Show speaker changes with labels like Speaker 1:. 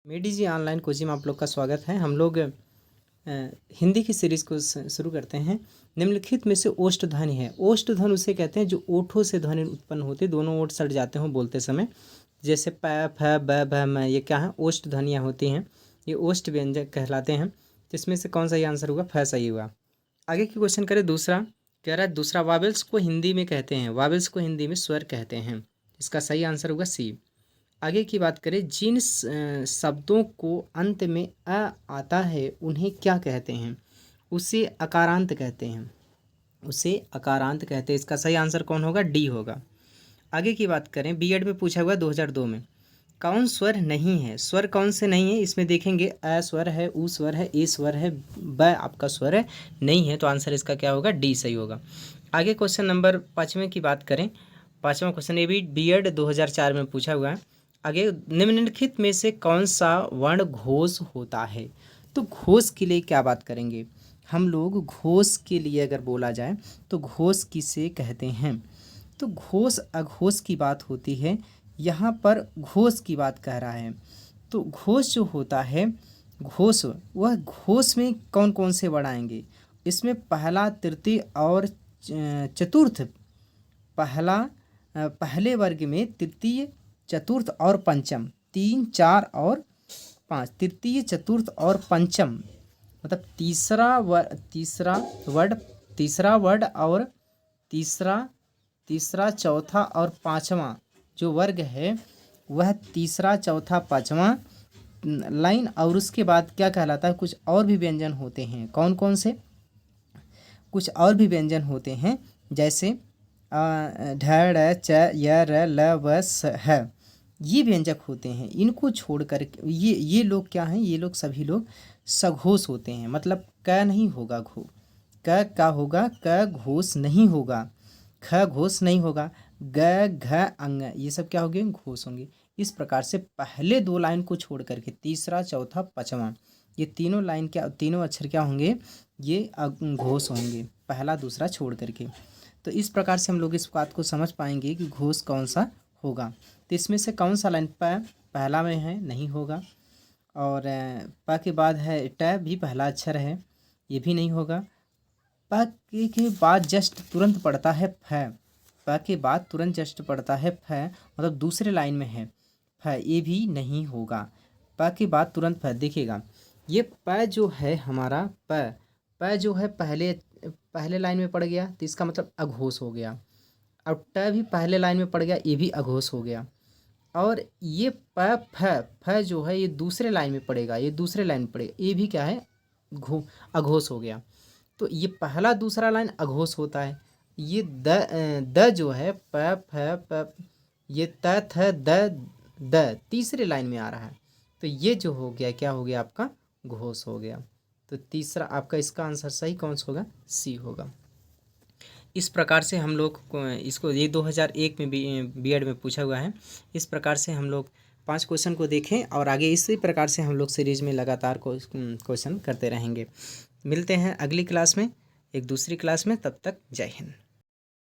Speaker 1: मेडी जी online coaching में आप लोग का स्वागत है। हम लोग हिंदी की सीरीज़ को शुरू करते हैं। निम्नलिखित में से ओष्ठ ध्वनि है। ओष्ठ ध्वनि उसे कहते हैं जो ओठों से ध्वनि उत्पन्न होती है, दोनों ओठ सट जाते हों बोलते समय, जैसे प फ ब भ म। ये क्या है? ओष्ठ ध्वनियाँ होती हैं, ये ओष्ठ व्यंजक कहलाते हैं। जिसमें से कौन सा ही आंसर होगा? फ सही हुआ। आगे की क्वेश्चन करें। दूसरा कह रहा है दूसरा वावेल्स को हिंदी में कहते हैं, वावेल्स को हिंदी में स्वर कहते हैं। इसका सही आंसर होगा सी। आगे की बात करें, जिन शब्दों को अंत में अ आता है उन्हें क्या कहते हैं? उसे अकारांत कहते हैं, उसे अकारांत कहते हैं। इसका सही आंसर कौन होगा? डी होगा। आगे की बात करें, बीएड में पूछा हुआ 2002 में, कौन स्वर नहीं है? स्वर कौन से नहीं है? इसमें देखेंगे अ स्वर है, उ स्वर है, ए स्वर है, ब आपका स्वर है नहीं है, तो आंसर इसका क्या होगा? डी सही होगा। आगे क्वेश्चन नंबर 5वें की बात करें। 5वां क्वेश्चन ये भी बीएड 2004 में पूछा हुआ है। आगे, निम्नलिखित में से कौन सा वर्ण घोष होता है? तो घोष के लिए क्या बात करेंगे हम लोग? घोष के लिए अगर बोला जाए तो घोष किसे कहते हैं? तो घोष अघोष की बात होती है, यहाँ पर घोष की बात कह रहा है। तो घोष जो होता है, घोष, वह घोष में कौन कौन से वर्ण आएंगे? इसमें पहला, तृतीय और चतुर्थ। पहले वर्ग में तृतीय, चतुर्थ और पंचम, 3, 4 और 5। तृतीय, चतुर्थ और पंचम मतलब तीसरा वर्ड और तीसरा चौथा और पांचवा जो वर्ग है वह तीसरा, चौथा, पांचवा लाइन। और उसके बाद क्या कहलाता है? कुछ और भी व्यंजन होते हैं। कौन कौन से? कुछ और भी व्यंजन होते हैं, जैसे ढ, ड़, च, य, र, ल, व, स, ह। ये व्यंजक होते हैं। इनको छोड़कर ये लोग क्या हैं? ये लोग सभी लोग सघोष होते हैं। मतलब क नहीं होगा, क का होगा, क घोष नहीं होगा, ख घोष नहीं होगा, ग, घ, अंग, ये सब क्या होंगे? घोष होंगे। इस प्रकार से पहले 2 लाइन को छोड़ करके तीसरा, चौथा, पांचवा, ये तीनों लाइन क्या, तीनों अक्षर क्या होंगे? ये घोष होंगे, पहला दूसरा छोड़ करके। तो इस प्रकार से हम लोग इस बात को समझ पाएंगे कि घोष कौन सा होगा। तो इसमें से कौन सा लाइन पहला में है? नहीं होगा। और प के बाद है ट, भी पहला अक्षर है, ये भी नहीं होगा। प के बाद जस्ट तुरंत पड़ता है फ, प के बाद तुरंत जस्ट पड़ता है फ, मतलब दूसरे लाइन में है फ, ये भी नहीं होगा। प के बाद तुरंत फ। देखिएगा, ये प जो है हमारा, प जो है पहले लाइन में पड़ गया, तो इसका मतलब अघोष हो गया। और ट भी पहले लाइन में पड़ गया, ये भी अघोष हो गया। और ये फ जो है ये दूसरे लाइन में पड़ेगा, ये दूसरे लाइन में पड़ेगा, ये भी क्या है? अघोष हो गया। तो ये पहला दूसरा लाइन अघोष होता है। ये द जो है प फ प, ये त थ द तीसरे लाइन में आ रहा है, तो ये जो हो गया क्या हो गया? आपका घोष हो गया। तो तीसरा आपका इसका आंसर सही कौन सा होगा? सी होगा। इस प्रकार से हम लोग इसको, ये 2001 में बीएड में पूछा हुआ है। इस प्रकार से हम लोग 5 क्वेश्चन को देखें और आगे इसी प्रकार से हम लोग सीरीज में लगातार क्वेश्चन करते रहेंगे। मिलते हैं अगली क्लास में, एक दूसरी क्लास में। तब तक जय हिंद।